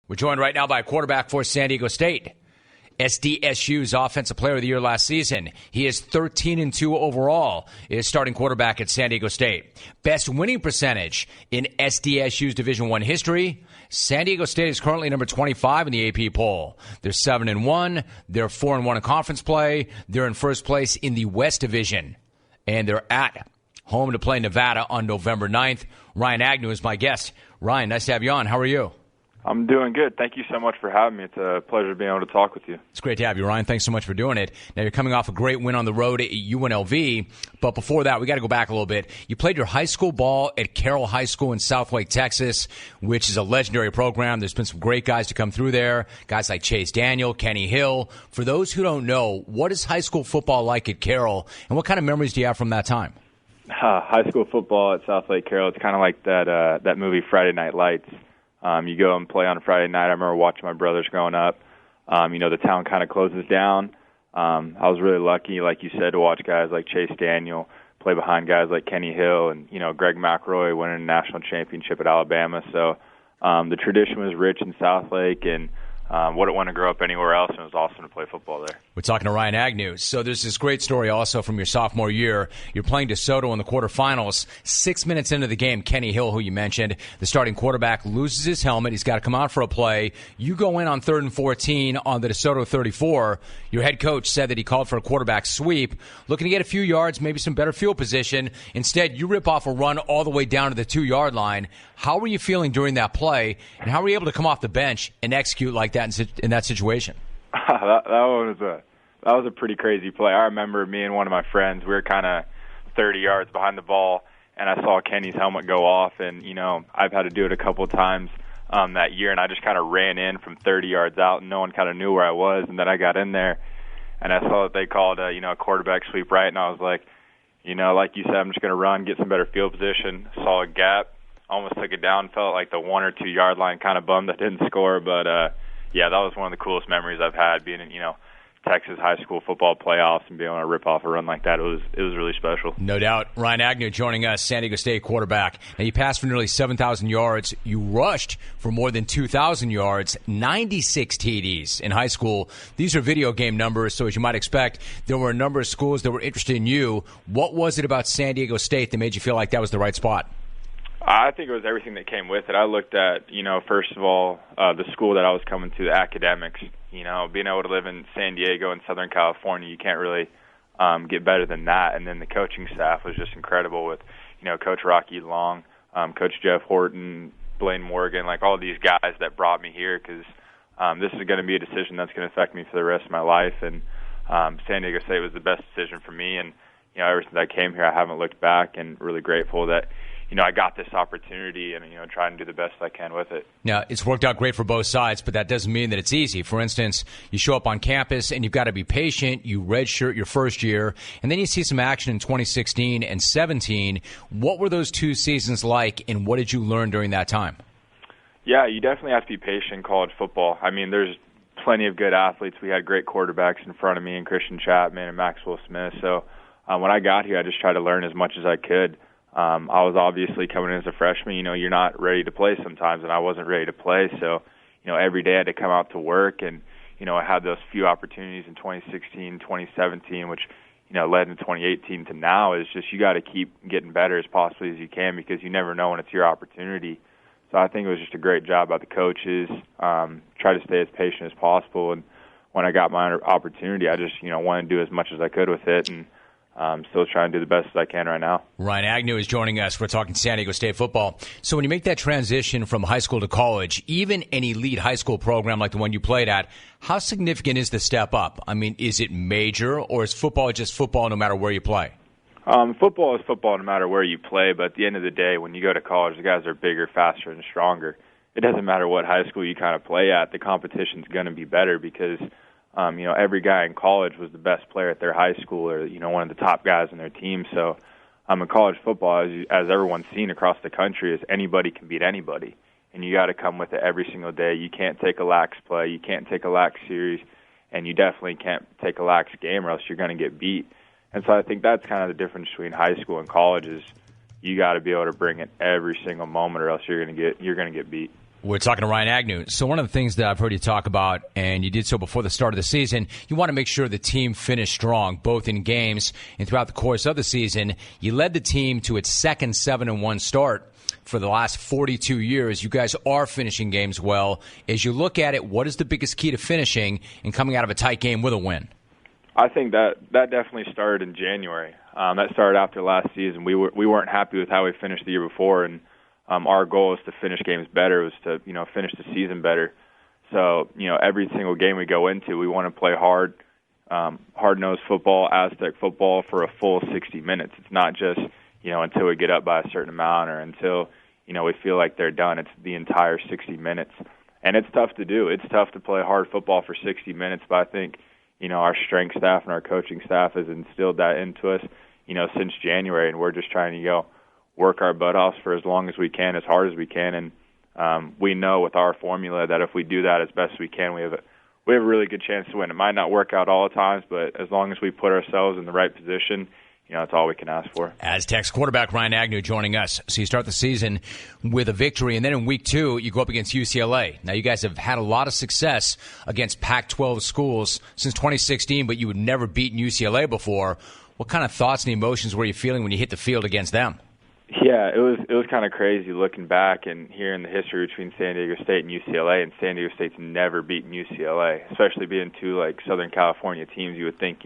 We're joined right now by a quarterback for San Diego State. Sdsu's Offensive Player of the Year last season. He is 13-2 overall, is starting quarterback at San Diego State. Best winning percentage in Sdsu's Division I history. San Diego State is currently number 25 in the AP poll. They're 7-1. They're 4-1 in conference play. They're in first place in the West Division. And they're at home to play Nevada on November 9th. Ryan Agnew is my guest. Ryan, nice to have you on. How are you? I'm doing good. Thank you so much for having me. It's a pleasure being able to talk with you. It's great to have you, Ryan. Thanks so much for doing it. Now, you're coming off a great win on the road at UNLV, but before that, we got to go back a little bit. You played your high school ball at Carroll High School in Southlake, Texas, which is a legendary program. There's been some great guys to come through there, guys like Chase Daniel, Kenny Hill. For those who don't know, what is high school football like at Carroll, and what kind of memories do you have from that time? High school football at Southlake Carroll, it's kind of like that movie Friday Night Lights. You go and play on a Friday night. I remember watching my brothers growing up. The town kind of closes down. I was really lucky, like you said, to watch guys like Chase Daniel play behind guys like Kenny Hill and, Greg McElroy winning a national championship at Alabama. So the tradition was rich in Southlake, and wouldn't want to grow up anywhere else, and it was awesome to play football there. We're talking to Ryan Agnew. So there's this great story also from your sophomore year. You're playing DeSoto in the quarterfinals. 6 minutes into the game, Kenny Hill, who you mentioned, the starting quarterback, loses his helmet. He's got to come out for a play. You go in on 3rd and 14 on the DeSoto 34. Your head coach said that he called for a quarterback sweep, looking to get a few yards, maybe some better field position. Instead, you rip off a run all the way down to the 2-yard line. How were you feeling during that play, and how were you able to come off the bench and execute like that in that situation? That was a pretty crazy play. I remember me and one of my friends, we were kind of 30 yards behind the ball, and I saw Kenny's helmet go off, and, I've had to do it a couple of times that year, and I just kind of ran in from 30 yards out, and no one kind of knew where I was, and then I got in there, and I saw that they called a quarterback sweep right, and I was like, like you said, I'm just going to run, get some better field position, saw a gap, almost took it down, felt like the 1 or 2 yard line, kind of bummed I didn't score, but yeah, that was one of the coolest memories I've had, being in, Texas high school football playoffs and being able to rip off a run like that. It was really special. No doubt. Ryan Agnew joining us, San Diego State quarterback. Now, you passed for nearly 7,000 yards. You rushed for more than 2,000 yards, 96 TDs in high school. These are video game numbers, so as you might expect, there were a number of schools that were interested in you. What was it about San Diego State that made you feel like that was the right spot? I think it was everything that came with it. I looked at, first of all, the school that I was coming to, the academics. Being able to live in San Diego and Southern California, you can't really get better than that. And then the coaching staff was just incredible with, Coach Rocky Long, Coach Jeff Horton, Blaine Morgan, like all these guys that brought me here, because this is going to be a decision that's going to affect me for the rest of my life. And San Diego State was the best decision for me. And, ever since I came here, I haven't looked back, and really grateful that I got this opportunity and, trying to do the best I can with it. Now, it's worked out great for both sides, but that doesn't mean that it's easy. For instance, you show up on campus and you've got to be patient. You redshirt your first year, and then you see some action in 2016 and 17. What were those 2 seasons like, and what did you learn during that time? Yeah, you definitely have to be patient in college football. I mean, there's plenty of good athletes. We had great quarterbacks in front of me, and Christian Chapman and Maxwell Smith. So when I got here, I just tried to learn as much as I could. I was obviously coming in as a freshman. You're not ready to play sometimes, and I wasn't ready to play. So, every day I had to come out to work, and, I had those few opportunities in 2016, 2017, which, led into 2018 to now, is just you got to keep getting better as possibly as you can, because you never know when it's your opportunity. So I think it was just a great job by the coaches, try to stay as patient as possible. And when I got my opportunity, I just, wanted to do as much as I could with it, and still trying to do the best I can right now. Ryan Agnew is joining us. We're talking San Diego State football. So when you make that transition from high school to college, even an elite high school program like the one you played at, how significant is the step up? I mean, is it major, or is football just football no matter where you play? Football is football no matter where you play, but at the end of the day, when you go to college, the guys are bigger, faster, and stronger. It doesn't matter what high school you kind of play at. The competition's going to be better because every guy in college was the best player at their high school, or, one of the top guys on their team. So in college football, as everyone's seen across the country, is anybody can beat anybody. And you got to come with it every single day. You can't take a lax play. You can't take a lax series. And you definitely can't take a lax game, or else you're going to get beat. And so I think that's kind of the difference between high school and college, is you got to be able to bring it every single moment, or else you're going to get beat. We're talking to Ryan Agnew. So one of the things that I've heard you talk about, and you did so before the start of the season, you want to make sure the team finished strong, both in games and throughout the course of the season. You led the team to its second 7-1 start for the last 42 years. You guys are finishing games well. As you look at it, what is the biggest key to finishing and coming out of a tight game with a win? I think that definitely started in January. That started after last season. We weren't happy with how we finished the year before, and our goal is to finish games better, was to finish the season better. So every single game we go into, we want to play hard, hard-nosed football, Aztec football for a full 60 minutes. It's not just until we get up by a certain amount or until we feel like they're done. It's the entire 60 minutes, and it's tough to do. It's tough to play hard football for 60 minutes, but I think our strength staff and our coaching staff has instilled that into us since January, and we're just trying to work our butt off for as long as we can, as hard as we can, and we know with our formula that if we do that as best as we can, we have a really good chance to win. It might not work out all the times, but as long as we put ourselves in the right position, it's all we can ask for. Aztecs quarterback Ryan Agnew joining us. So you start the season with a victory, and then in week 2, you go up against UCLA. Now, you guys have had a lot of success against Pac-12 schools since 2016, but you had never beaten UCLA before. What kind of thoughts and emotions were you feeling when you hit the field against them? Yeah, it was kind of crazy looking back and hearing the history between San Diego State and UCLA, and San Diego State's never beaten UCLA, especially being two Southern California teams. You would think,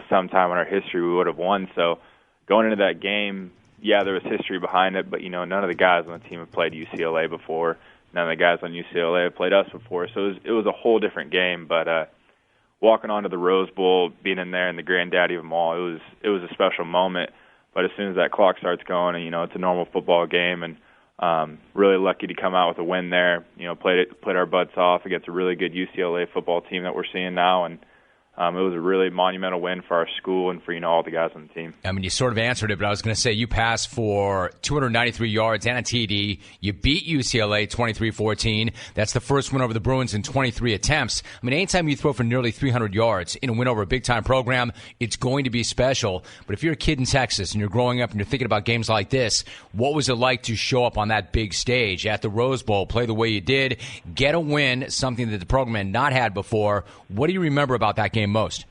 sometime in our history we would have won. So going into that game, yeah, there was history behind it, but none of the guys on the team have played UCLA before. None of the guys on UCLA have played us before. So it was a whole different game. But walking onto the Rose Bowl, being in there and the granddaddy of them all, it was a special moment. But as soon as that clock starts going, and it's a normal football game, and really lucky to come out with a win there. Played our butts off against a really good UCLA football team that we're seeing now, and it was a really monumental win for our school and for all the guys on the team. I mean, you sort of answered it, but I was going to say you passed for 293 yards and a TD. You beat UCLA 23-14. That's the first win over the Bruins in 23 attempts. I mean, anytime you throw for nearly 300 yards in a win over a big-time program, it's going to be special. But if you're a kid in Texas and you're growing up and you're thinking about games like this, what was it like to show up on that big stage at the Rose Bowl, play the way you did, get a win, something that the program had not had before? What do you remember about that game most?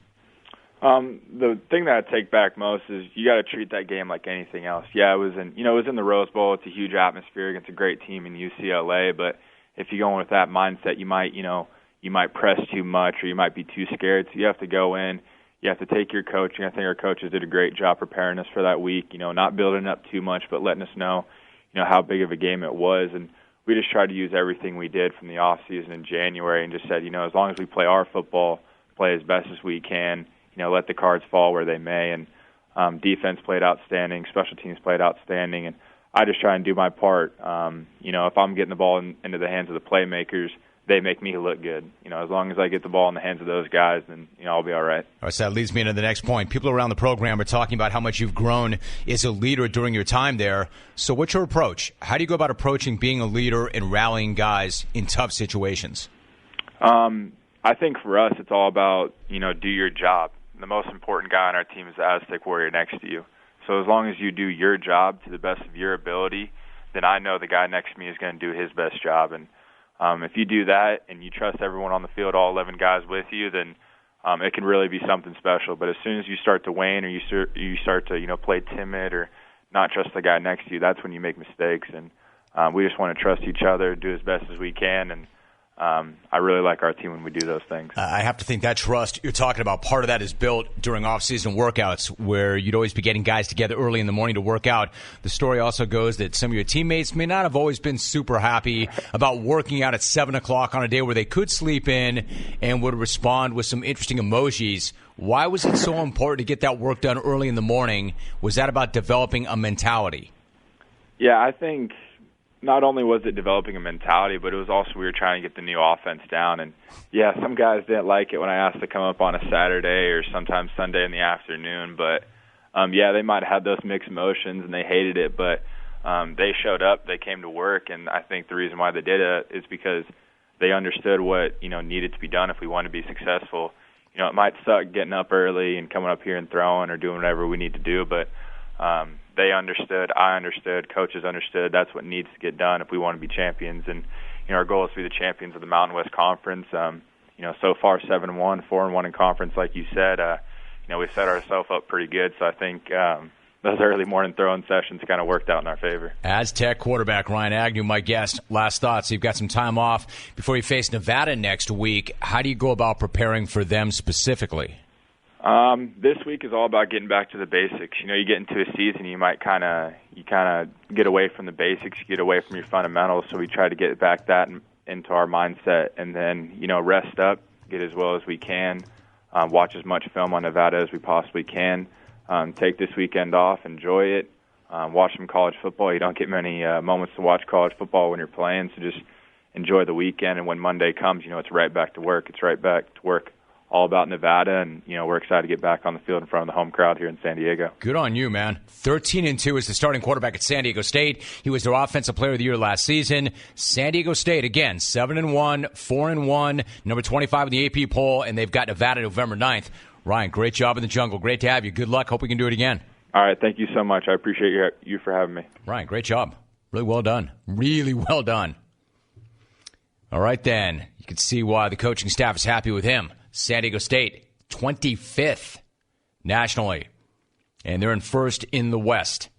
The thing that I take back most is you got to treat that game like anything else. Yeah, it was in the Rose Bowl. It's a huge atmosphere against a great team in UCLA. But if you go in with that mindset, you might press too much or you might be too scared. So you have to go in. You have to take your coaching. I think our coaches did a great job preparing us for that week. Not building up too much, but letting us know, how big of a game it was. And we just tried to use everything we did from the off season in January and just said, as long as we play our football, play as best as we can, let the cards fall where they may. And defense played outstanding, special teams played outstanding, and I just try and do my part. If I'm getting the ball into the hands of the playmakers, they make me look good. As long as I get the ball in the hands of those guys, then I'll be all right. All right, so that leads me into the next point. People around the program are talking about how much you've grown as a leader during your time there. So what's your approach? How do you go about approaching being a leader and rallying guys in tough situations? I think for us, it's all about, do your job. The most important guy on our team is the Aztec Warrior next to you. So as long as you do your job to the best of your ability, then I know the guy next to me is going to do his best job. And if you do that and you trust everyone on the field, all 11 guys with you, then it can really be something special. But as soon as you start to wane or you start to play timid or not trust the guy next to you, that's when you make mistakes. And we just want to trust each other, do as best as we can, and I really like our team when we do those things. I have to think that trust you're talking about, part of that is built during off-season workouts where you'd always be getting guys together early in the morning to work out. The story also goes that some of your teammates may not have always been super happy about working out at 7 o'clock on a day where they could sleep in and would respond with some interesting emojis. Why was it so important to get that work done early in the morning? Was that about developing a mentality? Yeah, I think not only was it developing a mentality, but it was also we were trying to get the new offense down. And, yeah, some guys didn't like it when I asked to come up on a Saturday or sometimes Sunday in the afternoon. But, yeah, they might have had those mixed emotions and they hated it. But they showed up, they came to work, and I think the reason why they did it is because they understood what, needed to be done if we wanted to be successful. It might suck getting up early and coming up here and throwing or doing whatever we need to do, but they understood, I understood, coaches understood. That's what needs to get done if we want to be champions. And our goal is to be the champions of the Mountain West Conference. So far 7-1, 4-1 in conference, like you said. We set ourselves up pretty good. So I think those early morning throwing sessions kind of worked out in our favor. Aztec quarterback Ryan Agnew, my guest. Last thoughts. You've got some time off before you face Nevada next week. How do you go about preparing for them specifically? This week is all about getting back to the basics. You get into a season, you kind of get away from the basics, you get away from your fundamentals. So we try to get back that into our mindset, and then rest up, get as well as we can, watch as much film on Nevada as we possibly can, take this weekend off, enjoy it, watch some college football. You don't get many moments to watch college football when you're playing, so just enjoy the weekend. And when Monday comes, it's right back to work. It's right back to work. All about Nevada, and we're excited to get back on the field in front of the home crowd here in San Diego. Good on you, man. 13-2 is the starting quarterback at San Diego State. He was their offensive player of the year last season. San Diego State, again, 7-1, 4-1, number 25 in the AP poll, and they've got Nevada November 9th. Ryan, great job in the jungle. Great to have you. Good luck. Hope we can do it again. All right, thank you so much. I appreciate you for having me. Ryan, great job. Really well done. Really well done. All right, then. You can see why the coaching staff is happy with him. San Diego State, 25th nationally, and they're in first in the West.